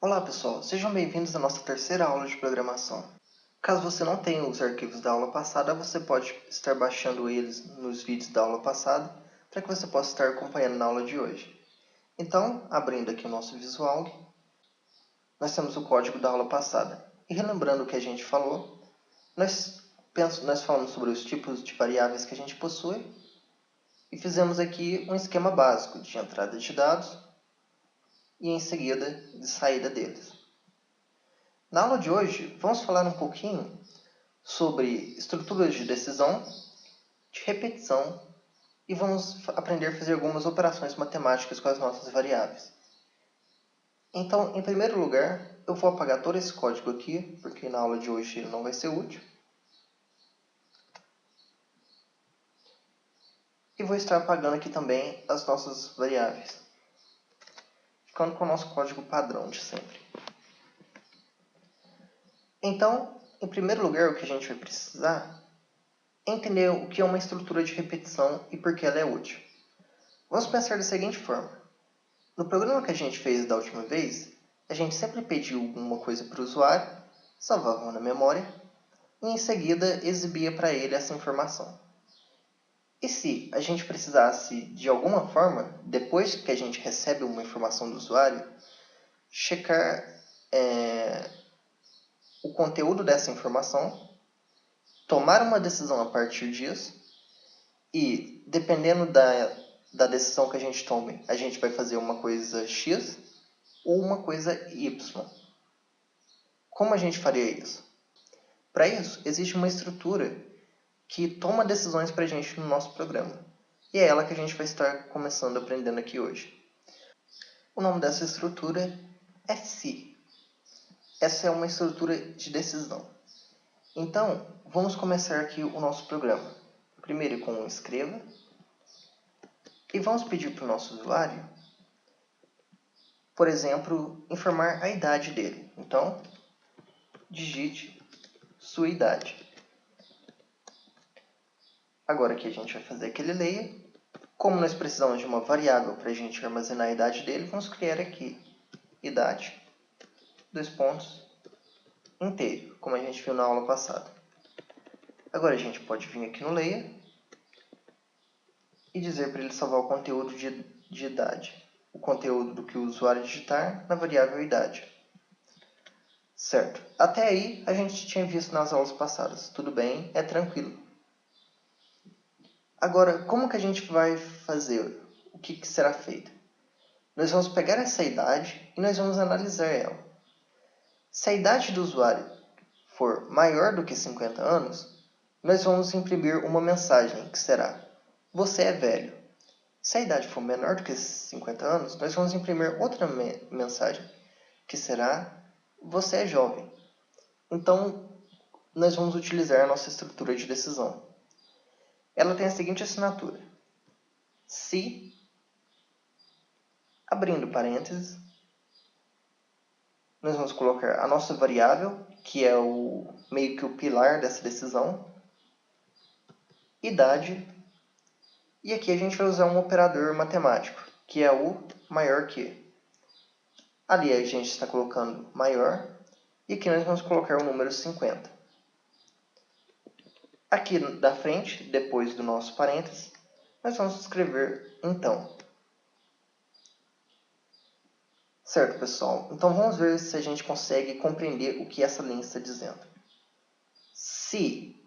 Olá pessoal, sejam bem-vindos à nossa terceira aula de programação. Caso você não tenha os arquivos da aula passada, você pode estar baixando eles nos vídeos da aula passada para que você possa estar acompanhando na aula de hoje. Então, abrindo aqui o nosso visual, nós temos o código da aula passada. E relembrando o que a gente falou, nós falamos sobre os tipos de variáveis que a gente possui e fizemos aqui um esquema básico de entrada de dados e em seguida de saída deles. Na aula de hoje, vamos falar um pouquinho sobre estruturas de decisão, de repetição e vamos aprender a fazer algumas operações matemáticas com as nossas variáveis. Então, em primeiro lugar, eu vou apagar todo esse código aqui, porque na aula de hoje ele não vai ser útil. E vou estar apagando aqui também as nossas variáveis, ficando com o nosso código padrão de sempre. Então, em primeiro lugar, o que a gente vai precisar é entender o que é uma estrutura de repetição e por que ela é útil. Vamos pensar da seguinte forma. No programa que a gente fez da última vez, a gente sempre pediu uma coisa para o usuário, salvava na memória e em seguida exibia para ele essa informação. E se a gente precisasse, de alguma forma, depois que a gente recebe uma informação do usuário, checar o conteúdo dessa informação, tomar uma decisão a partir disso e, dependendo da decisão que a gente tome, a gente vai fazer uma coisa X ou uma coisa Y. Como a gente faria isso? Para isso, existe uma estrutura que toma decisões para a gente no nosso programa. E é ela que a gente vai estar começando aprendendo aqui hoje. O nome dessa estrutura é se. Essa é uma estrutura de decisão. Então, vamos começar aqui o nosso programa. Primeiro com um escreva. E vamos pedir para o nosso usuário, por exemplo, informar a idade dele. Então, digite sua idade. Agora aqui a gente vai fazer que ele leia. Como nós precisamos de uma variável para a gente armazenar a idade dele, vamos criar aqui idade, inteiro, como a gente viu na aula passada. Agora a gente pode vir aqui no leia e dizer para ele salvar o conteúdo de idade, o conteúdo do que o usuário digitar na variável idade. Certo, até aí a gente tinha visto nas aulas passadas, tudo bem, é tranquilo. Agora, como que a gente vai fazer? O que será feito? Nós vamos pegar essa idade e nós vamos analisar ela. Se a idade do usuário for maior do que 50 anos, nós vamos imprimir uma mensagem que será: você é velho. Se a idade for menor do que 50 anos, nós vamos imprimir outra mensagem que será: você é jovem. Então, nós vamos utilizar a nossa estrutura de decisão. Ela tem a seguinte assinatura: se, abrindo parênteses, nós vamos colocar a nossa variável, que é meio que o pilar dessa decisão, idade, e aqui a gente vai usar um operador matemático, que é o maior que. Ali a gente está colocando maior, e aqui nós vamos colocar o número 50. Aqui da frente, depois do nosso parênteses, nós vamos escrever então. Certo, pessoal? Então vamos ver se a gente consegue compreender o que essa linha está dizendo. Se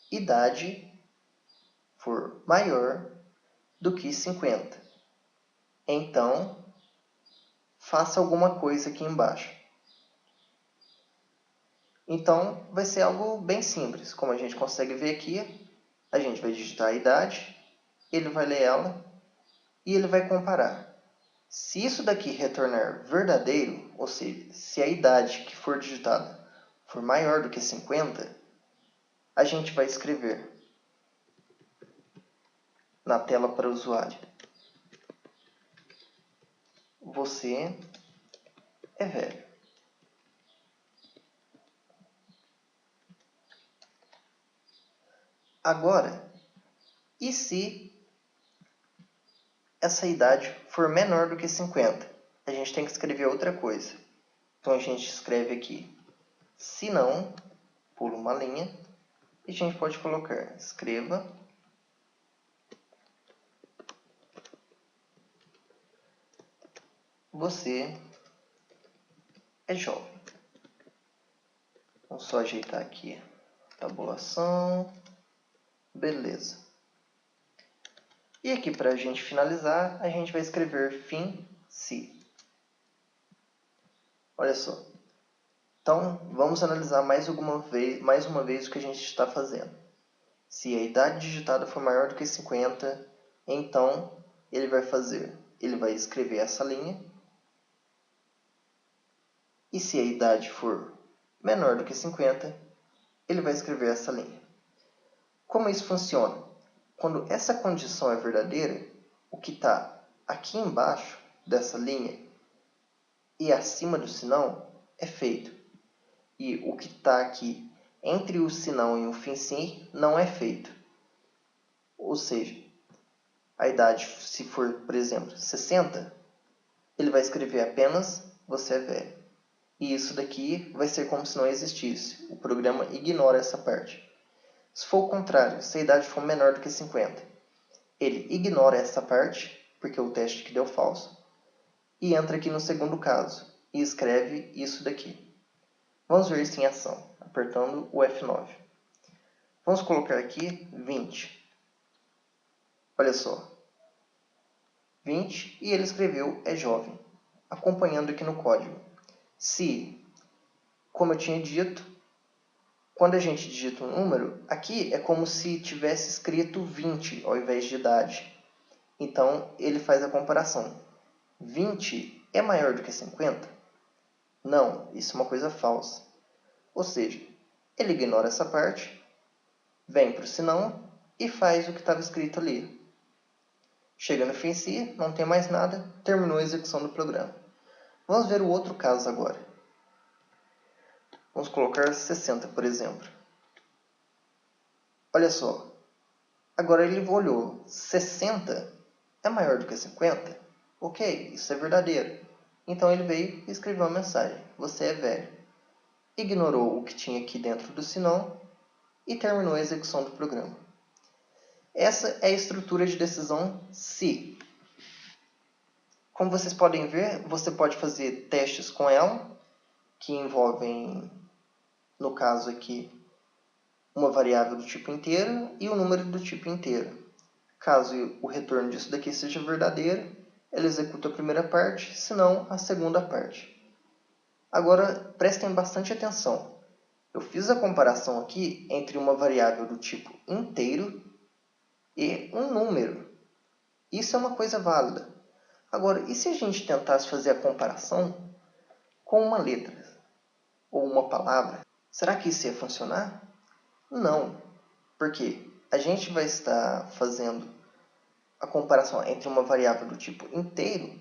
idade for maior do que 50, então faça alguma coisa aqui embaixo. Então vai ser algo bem simples. Como a gente consegue ver aqui, a gente vai digitar a idade, ele vai ler ela e ele vai comparar. Se isso daqui retornar verdadeiro, ou seja, se a idade que for digitada for maior do que 50, a gente vai escrever na tela para o usuário: você é velho. Agora, e se essa idade for menor do que 50? A gente tem que escrever outra coisa. Então a gente escreve aqui, se não, pula uma linha, e a gente pode colocar, escreva você é jovem. Vamos só ajeitar aqui a tabulação. Beleza. E aqui, para a gente finalizar, a gente vai escrever fim se. Olha só. Então, vamos analisar mais uma vez o que a gente está fazendo. Se a idade digitada for maior do que 50, então ele vai escrever essa linha. E se a idade for menor do que 50, ele vai escrever essa linha. Como isso funciona? Quando essa condição é verdadeira, o que está aqui embaixo dessa linha e acima do sinão é feito. E o que está aqui entre o sinão e o fim sim não é feito. Ou seja, a idade, se for, por exemplo, 60, ele vai escrever apenas você é velho. E isso daqui vai ser como se não existisse. O programa ignora essa parte. Se for o contrário, se a idade for menor do que 50, ele ignora essa parte, porque é o teste que deu falso, e entra aqui no segundo caso e escreve isso daqui. Vamos ver isso em ação, apertando o F9. Vamos colocar aqui 20. Olha só. 20 e ele escreveu é jovem, acompanhando aqui no código. Se, como eu tinha dito, quando a gente digita um número, aqui é como se tivesse escrito 20 ao invés de idade. Então, ele faz a comparação. 20 é maior do que 50? Não, isso é uma coisa falsa. Ou seja, ele ignora essa parte, vem para o senão e faz o que estava escrito ali. Chega no fim si, não tem mais nada, terminou a execução do programa. Vamos ver o outro caso agora. Vamos colocar 60, por exemplo. Olha só. Agora ele olhou. 60 é maior do que 50? Ok, isso é verdadeiro. Então ele veio e escreveu uma mensagem. Você é velho. Ignorou o que tinha aqui dentro do senão e terminou a execução do programa. Essa é a estrutura de decisão se. Como vocês podem ver, você pode fazer testes com ela, que envolvem, no caso aqui, uma variável do tipo inteiro e um número do tipo inteiro. Caso o retorno disso daqui seja verdadeiro, ela executa a primeira parte, se não, a segunda parte. Agora, prestem bastante atenção. Eu fiz a comparação aqui entre uma variável do tipo inteiro e um número. Isso é uma coisa válida. Agora, e se a gente tentasse fazer a comparação com uma letra ou uma palavra? Será que isso ia funcionar? Não, porque a gente vai estar fazendo a comparação entre uma variável do tipo inteiro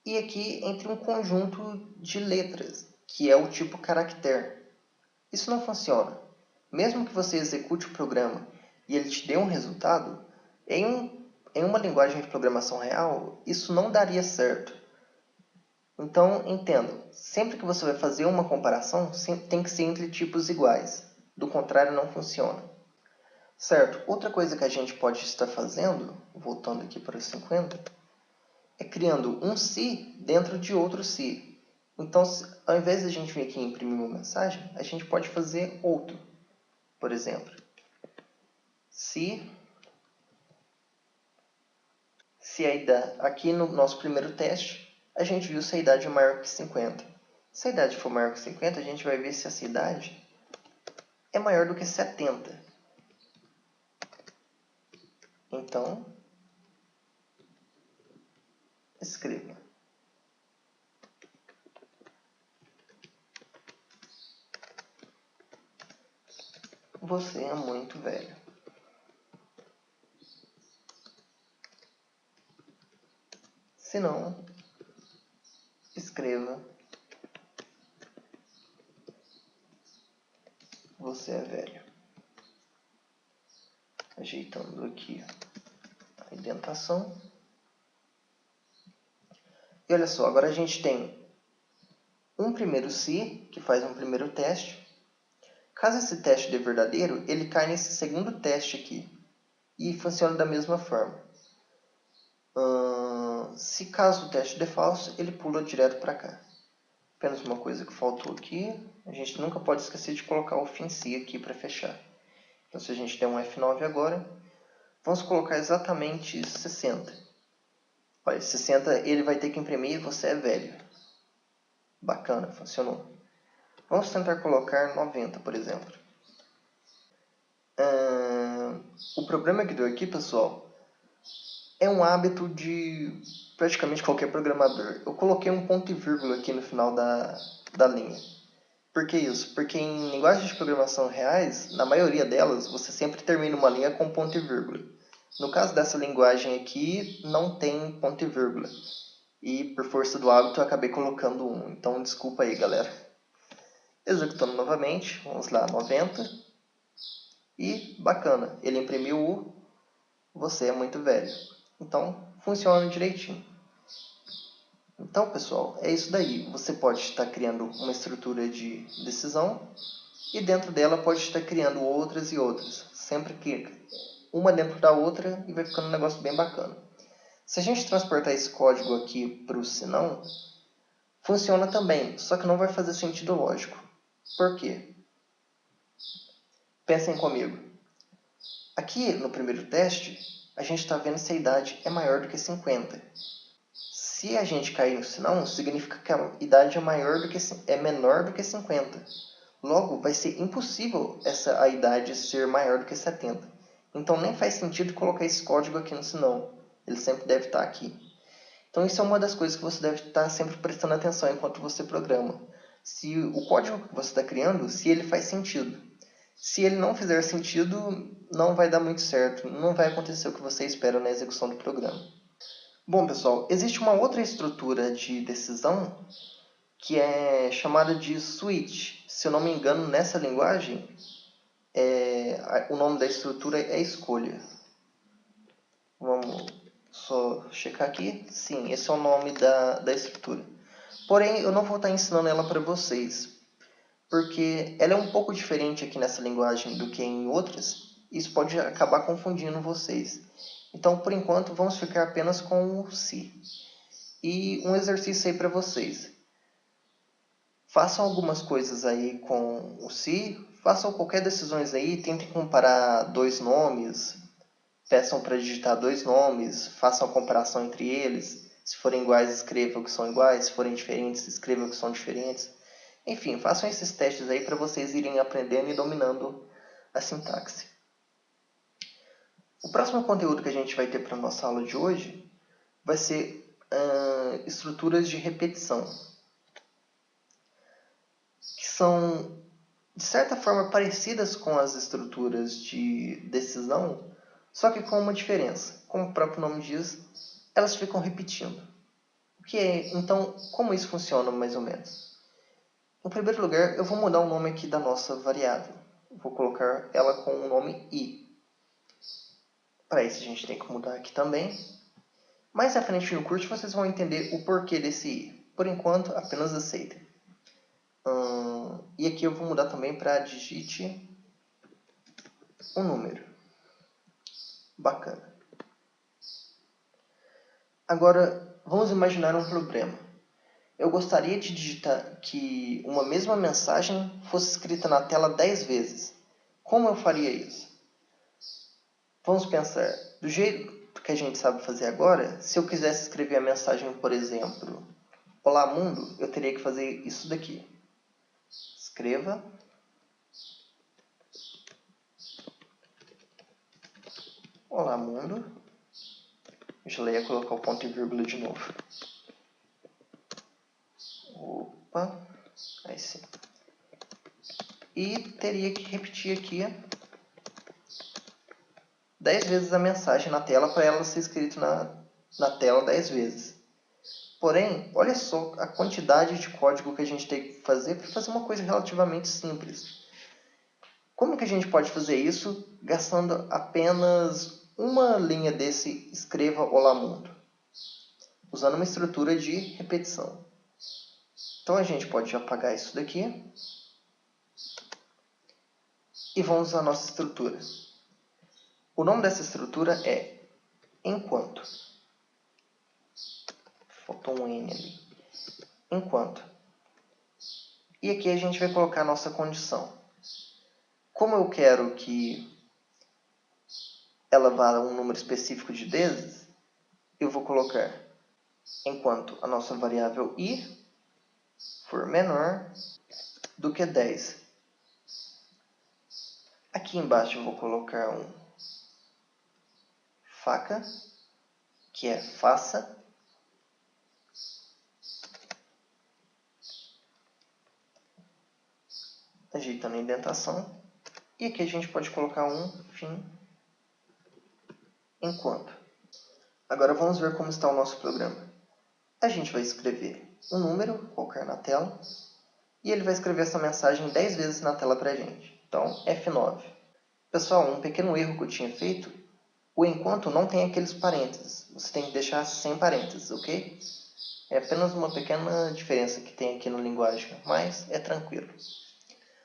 e aqui entre um conjunto de letras, que é o tipo caractere. Isso não funciona. Mesmo que você execute o programa e ele te dê um resultado, em uma linguagem de programação real, isso não daria certo. Então, entendam, sempre que você vai fazer uma comparação, tem que ser entre tipos iguais. Do contrário, não funciona. Certo, outra coisa que a gente pode estar fazendo, voltando aqui para os 50, é criando um se dentro de outro se. Então, ao invés de a gente vir aqui e imprimir uma mensagem, a gente pode fazer outro. Por exemplo, se aqui no nosso primeiro teste, a gente viu se a idade é maior que 50. Se a idade for maior que 50, a gente vai ver se essa idade é maior do que 70. Então, escreva. Você é muito velho. Se não, escreva. Você é velho. Ajeitando aqui a indentação. E olha só, agora a gente tem um primeiro se, que faz um primeiro teste. Caso esse teste dê verdadeiro, ele cai nesse segundo teste aqui. E funciona da mesma forma. Se caso o teste dê falso, ele pula direto para cá. Apenas uma coisa que faltou aqui. A gente nunca pode esquecer de colocar o fim se aqui para fechar. Então, se a gente der um F9 agora, vamos colocar exatamente 60. Olha, 60 ele vai ter que imprimir e você é velho. Bacana, funcionou. Vamos tentar colocar 90, por exemplo. O problema que deu aqui, pessoal, é um hábito de praticamente qualquer programador. Eu coloquei um ponto e vírgula aqui no final da linha. Por que isso? Porque em linguagens de programação reais, na maioria delas, você sempre termina uma linha com ponto e vírgula. No caso dessa linguagem aqui, não tem ponto e vírgula. E por força do hábito eu acabei colocando 1. Então desculpa aí, galera. Executando novamente, vamos lá, 90. E bacana, ele imprimiu o você é muito velho. Então funciona direitinho. Então, pessoal, é isso daí. Você pode estar criando uma estrutura de decisão e dentro dela pode estar criando outras e outras. Sempre que uma dentro da outra e vai ficando um negócio bem bacana. Se a gente transportar esse código aqui para o senão, funciona também, só que não vai fazer sentido lógico. Por quê? Pensem comigo. Aqui no primeiro teste, a gente está vendo se a idade é maior do que 50. Se a gente cair no senão, significa que a idade é menor do que 50. Logo, vai ser impossível a idade ser maior do que 70. Então, nem faz sentido colocar esse código aqui no senão. Ele sempre deve estar aqui. Então, isso é uma das coisas que você deve estar sempre prestando atenção enquanto você programa. Se o código que você está criando, se ele faz sentido. Se ele não fizer sentido, não vai dar muito certo. Não vai acontecer o que você espera na execução do programa. Bom, pessoal, existe uma outra estrutura de decisão que é chamada de switch. Se eu não me engano, nessa linguagem, o nome da estrutura é escolha. Vamos só checar aqui. Sim, esse é o nome da estrutura. Porém, eu não vou estar ensinando ela para vocês, porque ela é um pouco diferente aqui nessa linguagem do que em outras. Isso pode acabar confundindo vocês. Então, por enquanto, vamos ficar apenas com o se. E um exercício aí para vocês. Façam algumas coisas aí com o se, façam qualquer decisões aí, tentem comparar dois nomes, peçam para digitar dois nomes, façam a comparação entre eles. Se forem iguais, escrevam que são iguais, se forem diferentes, escrevam que são diferentes. Enfim, façam esses testes aí para vocês irem aprendendo e dominando a sintaxe. O próximo conteúdo que a gente vai ter para a nossa aula de hoje vai ser estruturas de repetição, que são, de certa forma, parecidas com as estruturas de decisão, só que com uma diferença. Como o próprio nome diz, elas ficam repetindo. Então, como isso funciona, mais ou menos? Em primeiro lugar, eu vou mudar o nome aqui da nossa variável. Vou colocar ela com o nome i. Para isso, a gente tem que mudar aqui também. Mais à frente no curso, vocês vão entender o porquê desse i. Por enquanto, apenas aceitem. E aqui eu vou mudar também para digite um número. Bacana. Agora, vamos imaginar um problema. Eu gostaria de digitar que uma mesma mensagem fosse escrita na tela 10 vezes. Como eu faria isso? Vamos pensar. Do jeito que a gente sabe fazer agora, se eu quisesse escrever a mensagem, por exemplo, Olá Mundo, eu teria que fazer isso daqui. Escreva Olá Mundo. Deixa eu ler e colocar o ponto e vírgula de novo. Opa, aí sim. E teria que repetir aqui 10 vezes a mensagem na tela para ela ser escrita na tela 10 vezes. Porém, olha só a quantidade de código que a gente tem que fazer para fazer uma coisa relativamente simples. Como que a gente pode fazer isso gastando apenas uma linha desse escreva Olá Mundo? Usando uma estrutura de repetição. Então a gente pode apagar isso daqui. E vamos à nossa estrutura. O nome dessa estrutura é enquanto. Faltou um N ali. Enquanto. E aqui a gente vai colocar a nossa condição. Como eu quero que ela vá a um número específico de vezes, eu vou colocar enquanto a nossa variável i for menor do que 10. Aqui embaixo eu vou colocar um faca, que é faça. Ajeitando a indentação. E aqui a gente pode colocar um fim enquanto. Agora vamos ver como está o nosso programa. A gente vai escrever um número qualquer na tela e ele vai escrever essa mensagem 10 vezes na tela para a gente. Então, F9. Pessoal, um pequeno erro que eu tinha feito, o enquanto não tem aqueles parênteses. Você tem que deixar sem parênteses, ok? É apenas uma pequena diferença que tem aqui no linguagem, mas é tranquilo.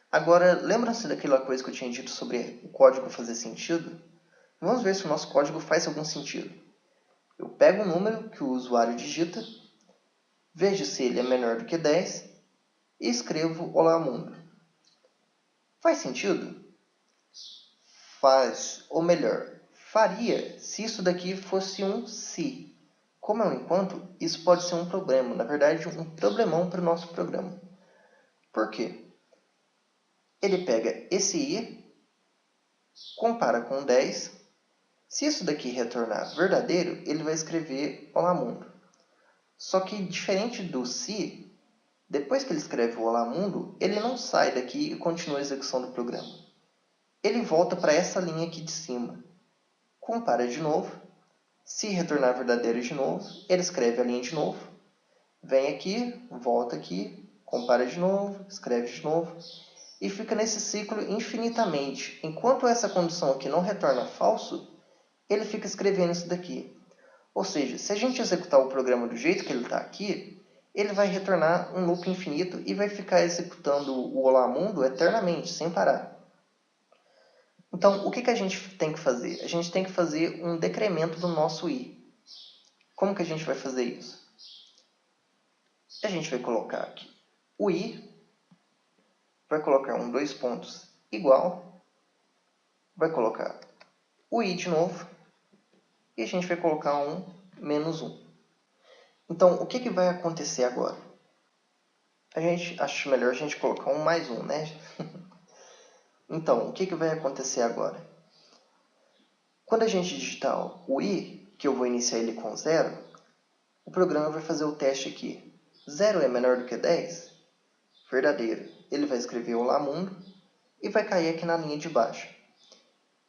Agora, lembram-se daquela coisa que eu tinha dito sobre o código fazer sentido? Vamos ver se o nosso código faz algum sentido. Eu pego um número que o usuário digita, vejo se ele é menor do que 10 e escrevo Olá Mundo. Faz sentido? Faz, ou melhor, faria se isso daqui fosse um se. Como é um enquanto, isso pode ser um problema, na verdade um problemão para o nosso programa. Por quê? Ele pega esse i, compara com 10. Se isso daqui retornar verdadeiro, ele vai escrever Olá Mundo. Só que, diferente do se, depois que ele escreve o Olá Mundo, ele não sai daqui e continua a execução do programa. Ele volta para essa linha aqui de cima. Compara de novo. Se retornar verdadeiro de novo, ele escreve a linha de novo. Vem aqui, volta aqui, compara de novo, escreve de novo. E fica nesse ciclo infinitamente. Enquanto essa condição aqui não retorna falso, ele fica escrevendo isso daqui. Ou seja, se a gente executar o programa do jeito que ele está aqui, ele vai retornar um loop infinito e vai ficar executando o Olá Mundo eternamente, sem parar. Então, o que a gente tem que fazer? A gente tem que fazer um decremento do nosso i. Como que a gente vai fazer isso? A gente vai colocar aqui o i, vai colocar um 2 pontos igual, vai colocar o i de novo, e a gente vai colocar um menos 1. Então, o que vai acontecer agora? Acho melhor a gente colocar um mais 1, né? Então, o que vai acontecer agora? Quando a gente digitar o i, que eu vou iniciar ele com 0, o programa vai fazer o teste aqui. 0 é menor do que 10? Verdadeiro. Ele vai escrever Olá Mundo e vai cair aqui na linha de baixo.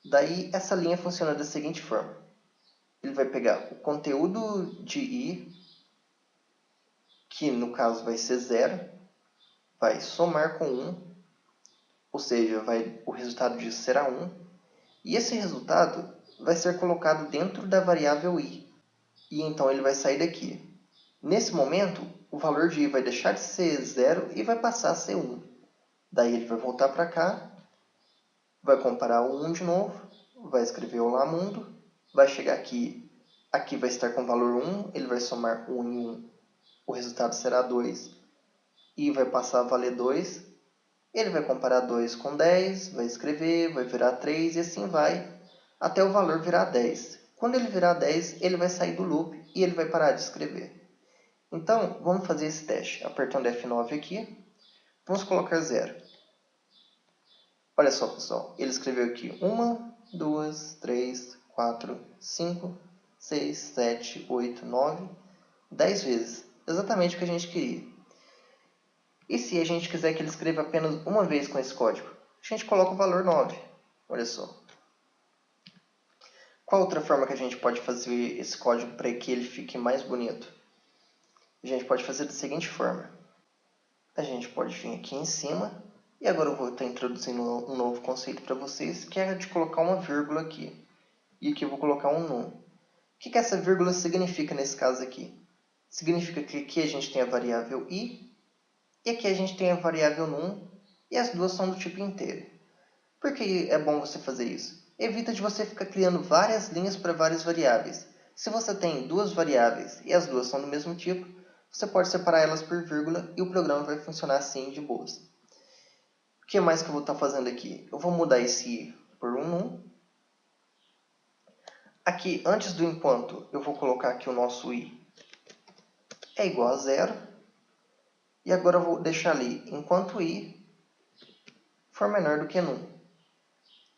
Daí, essa linha funciona da seguinte forma. Ele vai pegar o conteúdo de i, que no caso vai ser 0, vai somar com 1, ou seja, o resultado disso será 1, e esse resultado vai ser colocado dentro da variável i, e então ele vai sair daqui. Nesse momento, o valor de i vai deixar de ser 0 e vai passar a ser 1. Daí ele vai voltar para cá, vai comparar o 1 de novo, vai escrever Olá Mundo, vai chegar aqui, aqui vai estar com o valor 1, ele vai somar 1 em 1, o resultado será 2, e vai passar a valer 2. Ele vai comparar 2 com 10, vai escrever, vai virar 3 e assim vai, até o valor virar 10. Quando ele virar 10, ele vai sair do loop e ele vai parar de escrever. Então, vamos fazer esse teste. Apertando F9 aqui, vamos colocar 0. Olha só, pessoal, ele escreveu aqui 1, 2, 3, 4, 5, 6, 7, 8, 9, 10 vezes. Exatamente o que a gente queria. E se a gente quiser que ele escreva apenas uma vez com esse código? A gente coloca o valor 9. Olha só. Qual outra forma que a gente pode fazer esse código para que ele fique mais bonito? A gente pode fazer da seguinte forma. A gente pode vir aqui em cima. E agora eu vou estar introduzindo um novo conceito para vocês, que é de colocar uma vírgula aqui. E aqui eu vou colocar um num. O que essa vírgula significa nesse caso aqui? Significa que aqui a gente tem a variável i, E aqui a gente tem a variável num e as duas são do tipo inteiro. Por que é bom você fazer isso? Evita de você ficar criando várias linhas para várias variáveis. Se você tem duas variáveis e as duas são do mesmo tipo, você pode separar elas por vírgula e o programa vai funcionar assim de boas. O que mais que eu vou estar fazendo aqui? Eu vou mudar esse i por um num. Aqui, antes do enquanto, eu vou colocar aqui o nosso i é igual a zero. E agora eu vou deixar ali enquanto i for menor do que num.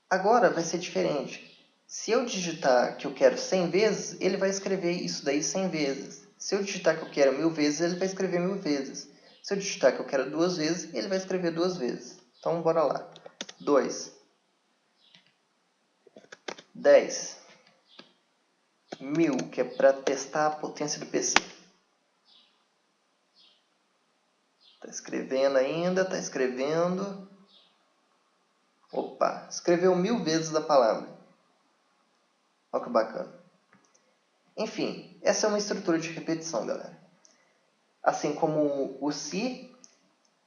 Agora vai ser diferente. Se eu digitar que eu quero 100 vezes, ele vai escrever isso daí 100 vezes. Se eu digitar que eu quero 1000 vezes, ele vai escrever 1000 vezes. Se eu digitar que eu quero 2 vezes, ele vai escrever 2 vezes. Então, bora lá. 2, 10, 1000, que é para testar a potência do PC. Está escrevendo ainda, está escrevendo. Opa, escreveu 1000 vezes a palavra. Olha que bacana. Enfim, essa é uma estrutura de repetição, galera. Assim como o se,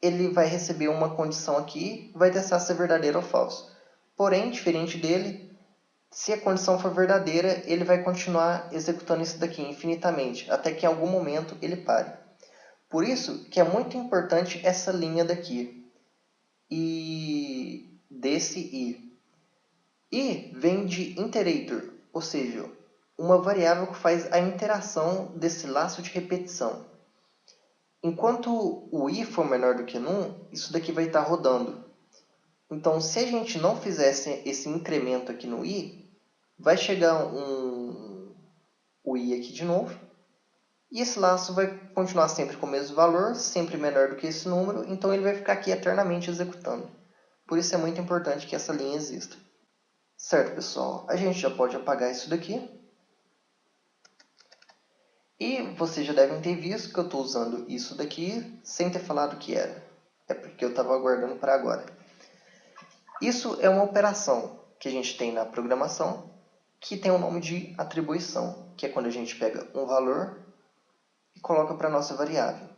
ele vai receber uma condição aqui, vai testar se é verdadeiro ou falso. Porém, diferente dele, se a condição for verdadeira, ele vai continuar executando isso daqui infinitamente, até que em algum momento ele pare. Por isso que é muito importante essa linha daqui, e desse i. I vem de iterator, ou seja, uma variável que faz a interação desse laço de repetição. Enquanto o i for menor do que num, isso daqui vai estar rodando. Então, se a gente não fizesse esse incremento aqui no i, vai chegar o i aqui de novo, e esse laço vai continuar sempre com o mesmo valor, sempre menor do que esse número, então ele vai ficar aqui eternamente executando. Por isso é muito importante que essa linha exista. Certo, pessoal? A gente já pode apagar isso daqui. E vocês já devem ter visto que eu estou usando isso daqui sem ter falado o que era. É porque eu estava aguardando para agora. Isso é uma operação que a gente tem na programação que tem o nome de atribuição, que é quando a gente pega um valor e coloca para a nossa variável.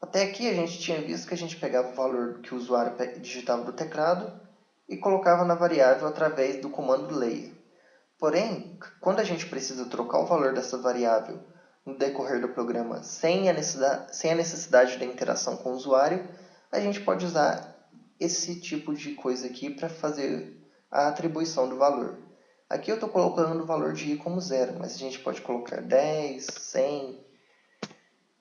Até aqui a gente tinha visto que a gente pegava o valor que o usuário digitava do teclado e colocava na variável através do comando layer. Porém, quando a gente precisa trocar o valor dessa variável no decorrer do programa sem a necessidade da interação com o usuário, a gente pode usar esse tipo de coisa aqui para fazer a atribuição do valor. Aqui eu estou colocando o valor de i como 0, mas a gente pode colocar 10, 100,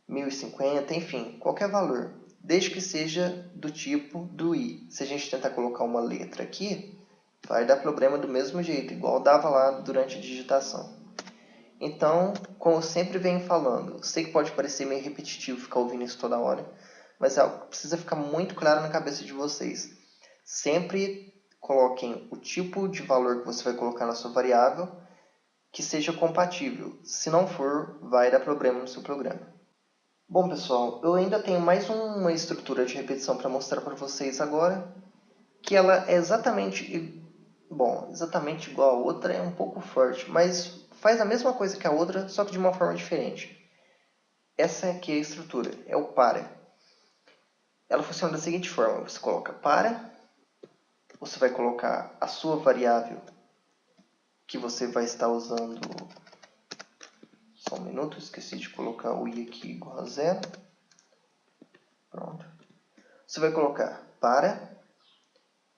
1050, enfim, qualquer valor, desde que seja do tipo do i. Se a gente tentar colocar uma letra aqui, vai dar problema do mesmo jeito, igual dava lá durante a digitação. Então, como eu sempre venho falando, sei que pode parecer meio repetitivo ficar ouvindo isso toda hora, mas é algo que precisa ficar muito claro na cabeça de vocês. Sempre coloquem o tipo de valor que você vai colocar na sua variável que seja compatível. Se não for, vai dar problema no seu programa. Bom, pessoal, eu ainda tenho mais uma estrutura de repetição para mostrar para vocês agora, que ela é exatamente igual a outra, é um pouco forte, mas faz a mesma coisa que a outra, só que de uma forma diferente. Essa aqui é a estrutura, é o para. Ela funciona da seguinte forma: você coloca para, você vai colocar a sua variável que você vai estar usando. Só um minuto, esqueci de colocar o i aqui igual a 0. Pronto. Você vai colocar para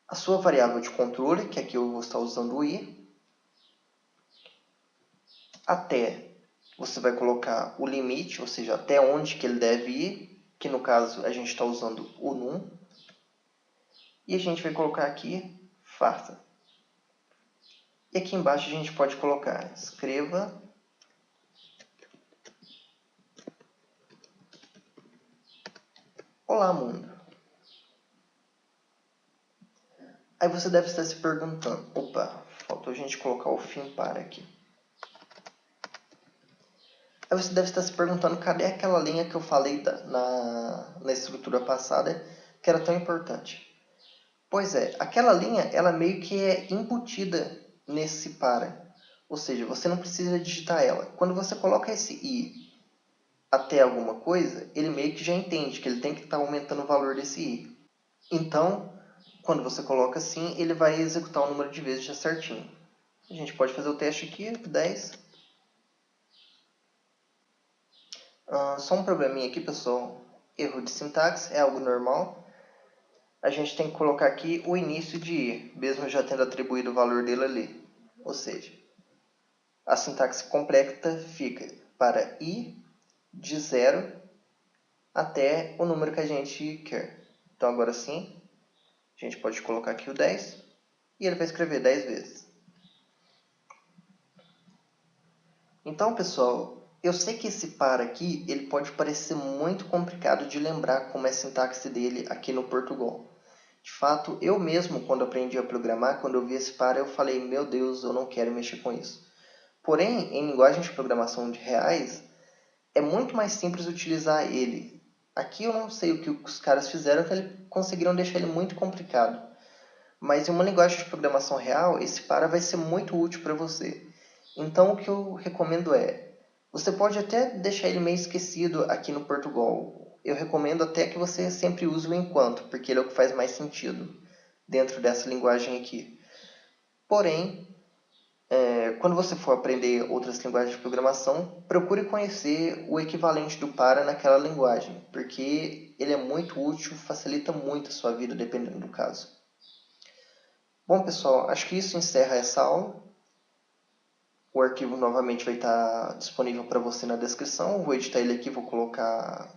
a sua variável de controle, que aqui eu vou estar usando o i, até você vai colocar o limite, ou seja, até onde que ele deve ir, que no caso a gente está usando o num, e a gente vai colocar aqui farta. E aqui embaixo a gente pode colocar escreva olá mundo. Aí você deve estar se perguntando, opa, faltou a gente colocar o fim para aqui. Aí você deve estar se perguntando, cadê aquela linha que eu falei na estrutura passada que era tão importante? Pois é, aquela linha ela meio que é embutida nesse para. Ou seja, você não precisa digitar ela. Quando você coloca esse i até alguma coisa, ele meio que já entende que ele tem que estar aumentando o valor desse i. Então, quando você coloca assim, ele vai executar o número de vezes já certinho. A gente pode fazer o teste aqui, 10. Só um probleminha aqui, pessoal. Erro de sintaxe, é algo normal. A gente tem que colocar aqui o início de i, mesmo já tendo atribuído o valor dele ali. Ou seja, a sintaxe completa fica para i de 0 até o número que a gente quer. Então, agora sim, a gente pode colocar aqui o 10 e ele vai escrever 10 vezes. Então, pessoal, eu sei que esse par aqui ele pode parecer muito complicado de lembrar como é a sintaxe dele aqui no Portugal. De fato, eu mesmo, quando aprendi a programar, quando eu vi esse par, eu falei, meu Deus, eu não quero mexer com isso. Porém, em linguagem de programação de reais, é muito mais simples utilizar ele. Aqui eu não sei o que os caras fizeram, que eles conseguiram deixar ele muito complicado. Mas em uma linguagem de programação real, esse para vai ser muito útil para você. Então, o que eu recomendo você pode até deixar ele meio esquecido aqui no Portugal. Eu recomendo até que você sempre use o enquanto, porque ele é o que faz mais sentido dentro dessa linguagem aqui. Porém, quando você for aprender outras linguagens de programação, procure conhecer o equivalente do para naquela linguagem, porque ele é muito útil, facilita muito a sua vida, dependendo do caso. Bom, pessoal, acho que isso encerra essa aula. O arquivo novamente vai estar disponível para você na descrição. Vou editar ele aqui, vou colocar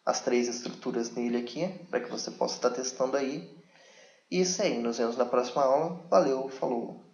as 3 estruturas nele aqui, para que você possa estar testando aí. E isso aí, nos vemos na próxima aula. Valeu, falou!